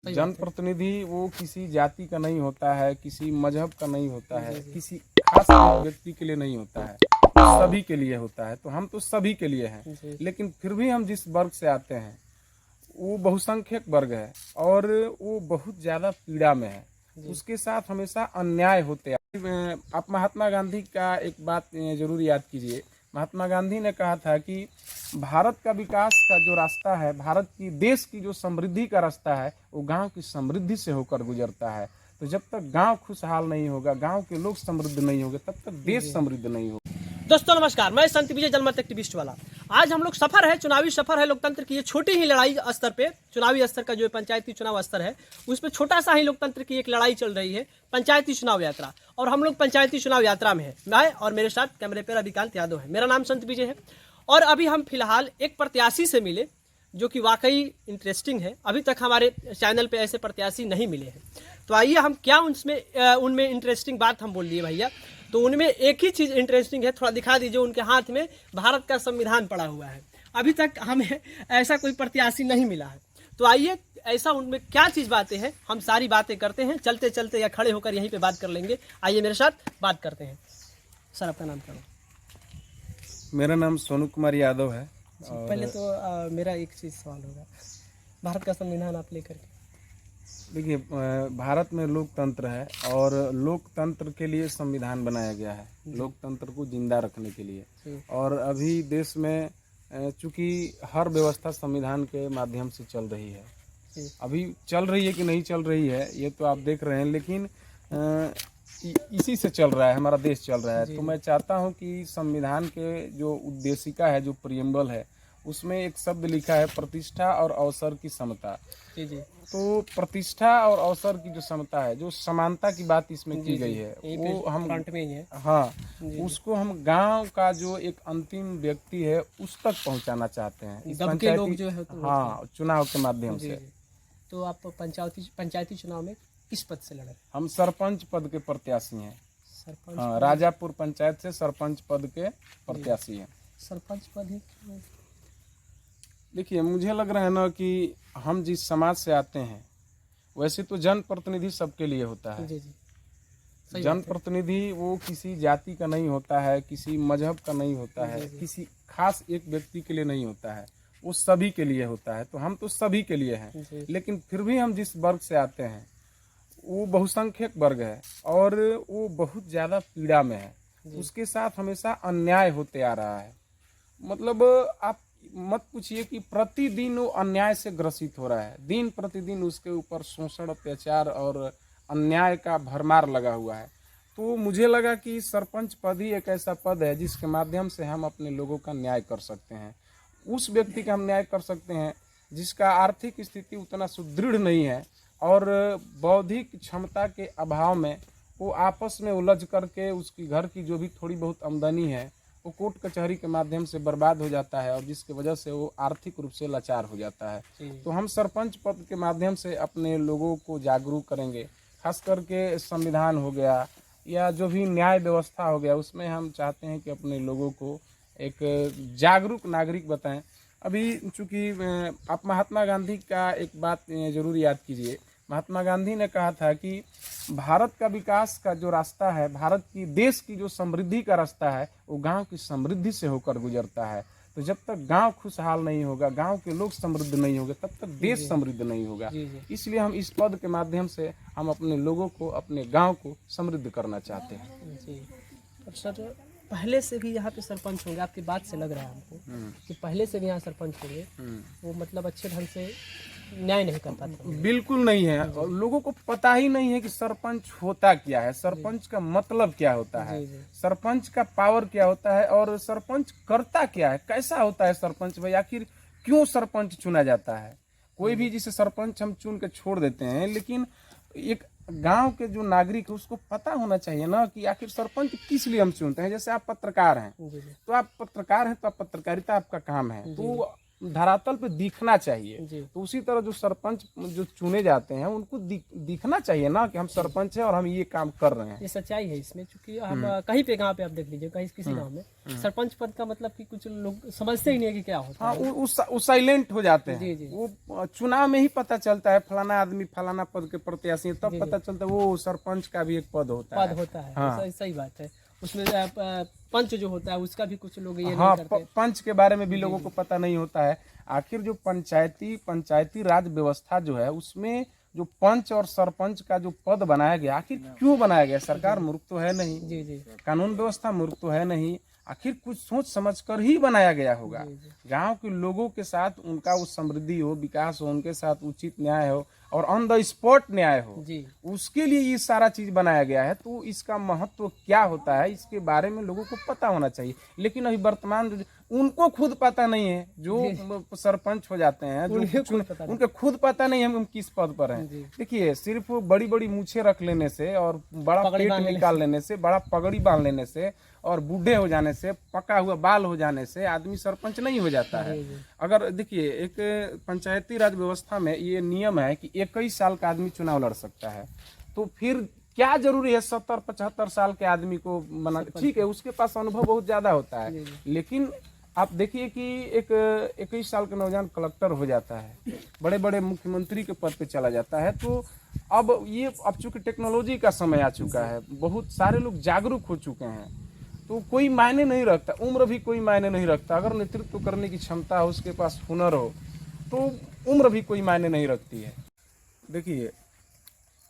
जनप्रतिनिधि वो किसी जाति का नहीं होता है, किसी मजहब का नहीं होता है, किसी खास व्यक्ति के लिए नहीं होता है, सभी के लिए होता है। तो हम तो सभी के लिए हैं, लेकिन फिर भी हम जिस वर्ग से आते हैं वो बहुसंख्यक वर्ग है और वो बहुत ज्यादा पीड़ा में है। उसके साथ हमेशा अन्याय होते हैं। आप महात्मा गांधी का एक बात जरूर याद कीजिए। महात्मा गांधी ने कहा था कि भारत का विकास का जो रास्ता है, भारत की देश की जो समृद्धि का रास्ता है, वो गांव की समृद्धि से होकर गुजरता है। तो जब तक गांव खुशहाल नहीं होगा, गांव के लोग समृद्ध नहीं होंगे, तब तक देश समृद्ध नहीं होगा। दोस्तों नमस्कार, मैं संत विजय जनमत एक्टिविस्ट वाला। आज हम लोग सफर है, चुनावी सफर है लोकतंत्र की। ये छोटी ही लड़ाई स्तर पे, चुनावी स्तर का जो पंचायती चुनाव स्तर है, उसमें छोटा सा ही लोकतंत्र की एक लड़ाई चल रही है, पंचायती चुनाव यात्रा। और हम लोग पंचायती चुनाव यात्रा में है, मैं और मेरे साथ कैमरे पर रविकांत यादव है। मेरा नाम संत विजय है और अभी हम फिलहाल एक प्रत्याशी से मिले जो कि वाकई इंटरेस्टिंग है। अभी तक हमारे चैनल पे ऐसे प्रत्याशी नहीं मिले हैं। तो आइए हम क्या उनमें इंटरेस्टिंग बात हम बोल दिए भैया। तो उनमें एक ही चीज़ इंटरेस्टिंग है, थोड़ा दिखा दीजिए। उनके हाथ में भारत का संविधान पड़ा हुआ है। अभी तक हमें ऐसा कोई प्रत्याशी नहीं मिला है। तो आइए ऐसा उनमें क्या चीज़ बातें हैं, हम सारी बातें करते हैं। चलते चलते या खड़े होकर यहीं पे बात कर लेंगे। आइए मेरे साथ बात करते हैं। सर आपका नाम क्या है? मेरा नाम सोनू कुमार यादव है। पहले तो मेरा एक चीज़ सवाल होगा, भारत का संविधान आप लेकर के। देखिए, भारत में लोकतंत्र है और लोकतंत्र के लिए संविधान बनाया गया है, लोकतंत्र को जिंदा रखने के लिए। और अभी देश में चूंकि हर व्यवस्था संविधान के माध्यम से चल रही है। अभी चल रही है कि नहीं चल रही है ये तो आप देख रहे हैं, लेकिन इसी से चल रहा है, हमारा देश चल रहा है। तो मैं चाहता हूं कि संविधान के जो उद्देशिका है, जो प्रियम्बल है, उसमें एक शब्द लिखा है, प्रतिष्ठा और अवसर की समता। जी। तो प्रतिष्ठा और अवसर की जो समता है, जो समानता की बात इसमें की गई है, वो हम फ्रंट में ही है। हाँ, उसको हम गांव का जो एक अंतिम व्यक्ति है उस तक पहुंचाना चाहते हैं इस के लोग जो है हाँ, चुनाव के माध्यम से। तो आप पंचायती चुनाव में किस पद से लड़ रहे हैं? हम सरपंच पद के प्रत्याशी हैं। सरपंच? हाँ, राजापुर पंचायत से सरपंच पद के प्रत्याशी हैं। सरपंच पद ही? देखिए, मुझे लग रहा है ना कि हम जिस समाज से आते हैं, वैसे तो जनप्रतिनिधि सबके लिए होता है। जी। जनप्रतिनिधि वो किसी जाति का नहीं होता है, किसी मजहब का नहीं होता है, किसी खास एक व्यक्ति के लिए नहीं होता है, वो सभी के लिए होता है। तो हम तो सभी के लिए हैं, लेकिन फिर भी हम जिस वर्ग से आते हैं वो बहुसंख्यक वर्ग है और वो बहुत ज्यादा पीड़ा में है। उसके साथ हमेशा अन्याय होते आ रहा है। मतलब आप मत पूछिए कि प्रतिदिन वो अन्याय से ग्रसित हो रहा है। दिन प्रतिदिन उसके ऊपर शोषण, अत्याचार और अन्याय का भरमार लगा हुआ है। तो मुझे लगा कि सरपंच पद ही एक ऐसा पद है जिसके माध्यम से हम अपने लोगों का न्याय कर सकते हैं। उस व्यक्ति का हम न्याय कर सकते हैं जिसका आर्थिक स्थिति उतना सुदृढ़ नहीं है और बौद्धिक क्षमता के अभाव में वो आपस में उलझ करके उसकी घर की जो भी थोड़ी बहुत आमदनी है वो कोर्ट कचहरी के माध्यम से बर्बाद हो जाता है और जिसकी वजह से वो आर्थिक रूप से लाचार हो जाता है। तो हम सरपंच पद के माध्यम से अपने लोगों को जागरूक करेंगे। खास करके संविधान हो गया या जो भी न्याय व्यवस्था हो गया, उसमें हम चाहते हैं कि अपने लोगों को एक जागरूक नागरिक बताएं। अभी चूंकि आप महात्मा गांधी का एक बात जरूर याद कीजिए। महात्मा गांधी ने कहा था कि भारत का विकास का जो रास्ता है, भारत की देश की जो समृद्धि का रास्ता है, वो गांव की समृद्धि से होकर गुजरता है। तो जब तक गांव खुशहाल नहीं होगा, गांव के लोग समृद्ध नहीं होंगे, तब तक देश समृद्ध नहीं होगा। इसलिए हम इस पद के माध्यम से हम अपने लोगों को, अपने गांव को समृद्ध करना चाहते हैं। जी। अब सर, पहले से भी यहाँ पे सरपंच होंगे, आपकी बात से लग रहा है हमको कि पहले से भी यहाँ सरपंच होंगे, वो मतलब अच्छे ढंग से न्याय नहीं कर पाते। बिल्कुल नहीं है। और लोगों को पता ही नहीं है कि सरपंच होता क्या है, सरपंच का मतलब क्या होता है, सरपंच का पावर क्या होता है और सरपंच करता क्या है, कैसा होता है सरपंच भाई, आखिर क्यों सरपंच चुना जाता है। कोई भी जिसे सरपंच हम चुन के छोड़ देते हैं, लेकिन एक गांव के जो नागरिक है उसको पता होना चाहिए ना कि आखिर सरपंच किस लिए हम चुनते हैं। जैसे आप पत्रकार हैं, तो आप पत्रकार हैं तो आप पत्रकारिता आपका काम है, तो धरातल पे दिखना चाहिए। जी। तो उसी तरह जो सरपंच जो चुने जाते हैं उनको दिखना चाहिए ना कि हम सरपंच हैं और हम ये काम कर रहे हैं। ये सच्चाई है इसमें, क्योंकि हम कहीं पे गांव पे आप देख लीजिए, कहीं किसी गांव में सरपंच पद का मतलब कि कुछ लोग समझते ही नहीं है कि क्या होता हाँ, है। वो साइलेंट हो जाते हैं। जी, जी। वो चुनाव में ही पता चलता है फलाना आदमी फलाना पद के प्रत्याशी है, तब पता चलता है वो सरपंच का भी एक पद होता है। पद होता है। हाँ। सही बात है। उसमें पंच जो होता है उसका भी कुछ लोग ये हाँ, नहीं करते। पंच के बारे में भी लोगों को पता नहीं होता है। आखिर जो पंचायती राज व्यवस्था जो है उसमें जो पंच और सरपंच का जो पद बनाया गया, आखिर क्यों बनाया गया? सरकार मूर्ख तो है नहीं, जी जी कानून व्यवस्था मूर्ख तो है नहीं, आखिर कुछ सोच समझ कर ही बनाया गया होगा। गांव के लोगों के साथ उनका वो समृद्धि हो, विकास हो, उनके साथ उचित न्याय हो और ऑन द स्पॉट न्याय हो, जी। उसके लिए ये सारा चीज बनाया गया है। तो इसका महत्व क्या होता है इसके बारे में लोगों को पता होना चाहिए। लेकिन अभी वर्तमान उनको खुद पता नहीं है, जो सरपंच हो जाते हैं उनके खुद पता नहीं है हम किस पद पर हैं। देखिए, सिर्फ बड़ी बड़ी मूछें रख लेने से और बड़ा पेट निकाल लेने से, बड़ा पगड़ी बांध लेने से और बूढ़े हो जाने से, पका हुआ बाल हो जाने से आदमी सरपंच नहीं हो जाता है। अगर देखिए, एक पंचायती राज व्यवस्था में ये नियम है कि 21 साल का आदमी चुनाव लड़ सकता है। तो फिर क्या जरूरी है 70-75 साल के आदमी को बना? ठीक है, उसके पास अनुभव बहुत ज्यादा होता है, लेकिन आप देखिए कि एक 21 साल का नौजवान कलेक्टर हो जाता है, बड़े बड़े मुख्यमंत्री के पद पे चला जाता है। तो अब चूंकि टेक्नोलॉजी का समय आ चुका है, बहुत सारे लोग जागरूक हो चुके हैं, तो कोई मायने नहीं रखता, उम्र भी कोई मायने नहीं रखता। अगर नेतृत्व करने की क्षमता हो, उसके पास हुनर हो, तो उम्र भी कोई मायने नहीं रखती है। देखिए,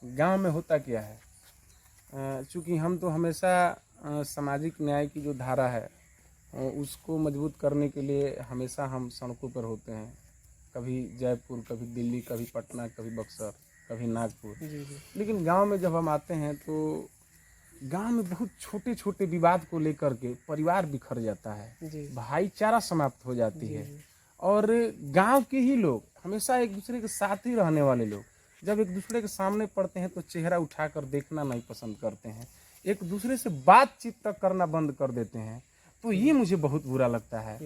गांव में होता क्या है, चूंकि हम तो हमेशा सामाजिक न्याय की जो धारा है उसको मजबूत करने के लिए हमेशा हम सड़कों पर होते हैं। कभी जयपुर, कभी दिल्ली, कभी पटना, कभी बक्सर, कभी नागपुर। लेकिन गांव में जब हम आते हैं तो गांव में बहुत छोटे छोटे विवाद को लेकर के परिवार बिखर जाता है, भाईचारा समाप्त हो जाती है। और गांव के ही लोग, हमेशा एक दूसरे के साथ ही रहने वाले लोग, जब एक दूसरे के सामने पड़ते हैं तो चेहरा उठाकर देखना नहीं पसंद करते हैं, एक दूसरे से बातचीत तक करना बंद कर देते हैं। तो ये मुझे बहुत बुरा लगता है।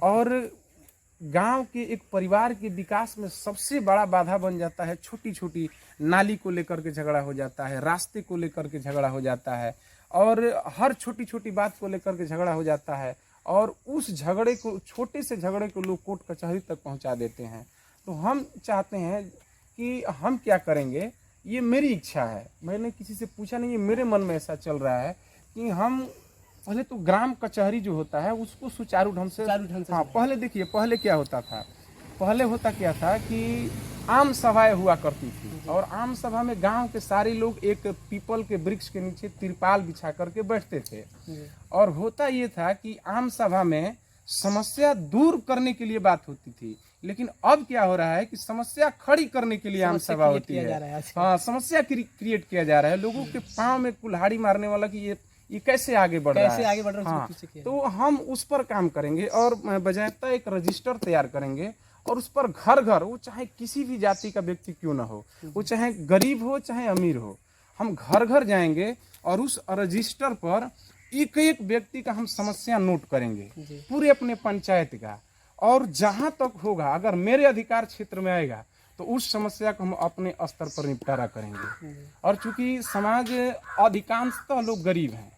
और गांव के एक परिवार के विकास में सबसे बड़ा बाधा बन जाता है, छोटी छोटी नाली को लेकर के झगड़ा हो जाता है, रास्ते को लेकर के झगड़ा हो जाता है, और हर छोटी छोटी बात को लेकर के झगड़ा हो जाता है। और उस झगड़े को, छोटे से झगड़े को लोग कोर्ट कचहरी तक पहुंचा देते हैं। तो हम चाहते हैं कि हम क्या करेंगे, ये मेरी इच्छा है, मैंने किसी से पूछा नहीं, ये मेरे मन में ऐसा चल रहा है कि हम पहले तो ग्राम कचहरी जो होता है उसको सुचारू ढंग से हाँ, पहले देखिए, पहले क्या होता था, पहले होता क्या था कि आम सभाएं हुआ करती थी, और आम सभा में गांव के सारे लोग एक पीपल के वृक्ष के नीचे तिरपाल बिछा करके बैठते थे। और होता ये था कि आम सभा में समस्या दूर करने के लिए बात होती थी, लेकिन अब क्या हो रहा है कि समस्या खड़ी करने के लिए आम सभा होती है। हाँ, समस्या क्रिएट किया जा रहा है, लोगों के पाँव में कुल्हाड़ी मारने वाला कि ये कैसे आगे बढ़ रहा है। हाँ, तो हम उस पर काम करेंगे और बजायता एक रजिस्टर तैयार करेंगे, और उस पर घर घर, वो चाहे किसी भी जाति का व्यक्ति क्यों ना हो, वो चाहे गरीब हो चाहे अमीर हो, हम घर घर जाएंगे और उस रजिस्टर पर एक एक व्यक्ति का हम समस्या नोट करेंगे, पूरे अपने पंचायत का। और जहां तक होगा, अगर मेरे अधिकार क्षेत्र में आएगा तो उस समस्या को हम अपने स्तर पर निपटारा करेंगे। और चूंकि समाज अधिकांशतः लोग गरीब हैं,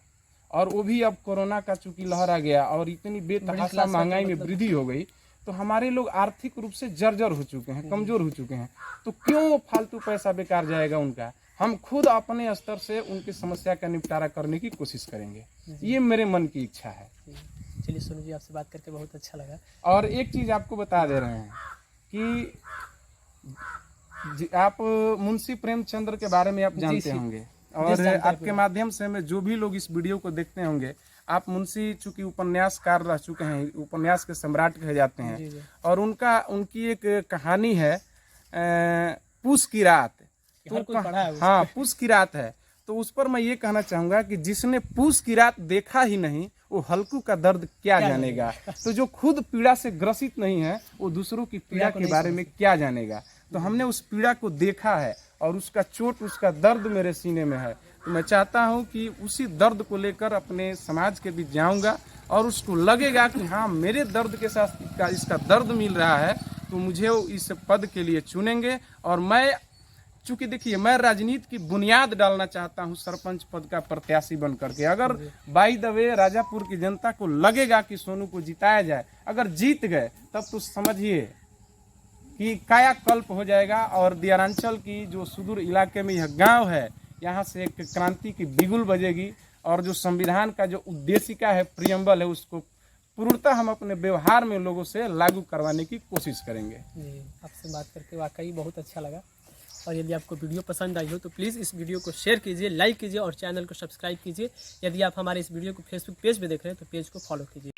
और वो भी अब कोरोना का चूंकि लहर आ गया और इतनी बेतहाशा महंगाई में वृद्धि हो गई, तो हमारे लोग आर्थिक रूप से जर्जर हो चुके हैं, कमजोर हो चुके हैं। तो क्यों फालतू पैसा बेकार जाएगा उनका, हम खुद अपने स्तर से उनकी समस्या का निपटारा करने की कोशिश करेंगे। ये मेरे मन की इच्छा है। चलिए सोनू जी, आपसे बात करके बहुत अच्छा लगा। और एक चीज आपको बता दे रहे हैं कि आप मुंशी प्रेमचंद्र के बारे में आप जानते होंगे, और आपके माध्यम से हमें जो भी लोग इस वीडियो को देखते होंगे, आप मुंशी चूंकि उपन्यासकार रह चुके हैं, उपन्यास के सम्राट कहे जाते हैं। और उनकी एक कहानी है पूस की रात। हाँ, पूस की रात है। तो उस पर मैं ये कहना चाहूंगा कि जिसने पूस की रात देखा ही नहीं, वो हल्कू का दर्द क्या जानेगा। तो जो खुद पीड़ा से ग्रसित नहीं है, वो दूसरों की पीड़ा के बारे में क्या जानेगा। तो हमने उस पीड़ा को देखा है, और उसका चोट, उसका दर्द मेरे सीने में है। तो मैं चाहता हूं कि उसी दर्द को लेकर अपने समाज के बीच जाऊंगा, और उसको लगेगा कि हाँ मेरे दर्द के साथ इसका दर्द मिल रहा है, तो मुझे इस पद के लिए चुनेंगे। और मैं चूंकि देखिए मैं राजनीति की बुनियाद डालना चाहता हूं सरपंच पद का प्रत्याशी बन करके। अगर बाय द वे राजापुर की जनता को लगेगा कि सोनू को जिताया जाए, अगर जीत गए तब तो समझिए कि कायाकल्प हो जाएगा। और दियारांचल की जो सुदूर इलाके में यह गांव है, यहाँ से एक क्रांति की बिगुल बजेगी। और जो संविधान का जो उद्देशिका है, प्रियम्बल है, उसको पूर्णतः हम अपने व्यवहार में लोगों से लागू करवाने की कोशिश करेंगे। जी, आपसे बात करके वाकई बहुत अच्छा लगा। और यदि आपको वीडियो पसंद आई हो तो प्लीज़ इस वीडियो को शेयर कीजिए, लाइक कीजिए और चैनल को सब्सक्राइब कीजिए। यदि आप हमारे इस वीडियो को फेसबुक पेज पे देख रहे हैं तो पेज को फॉलो कीजिए।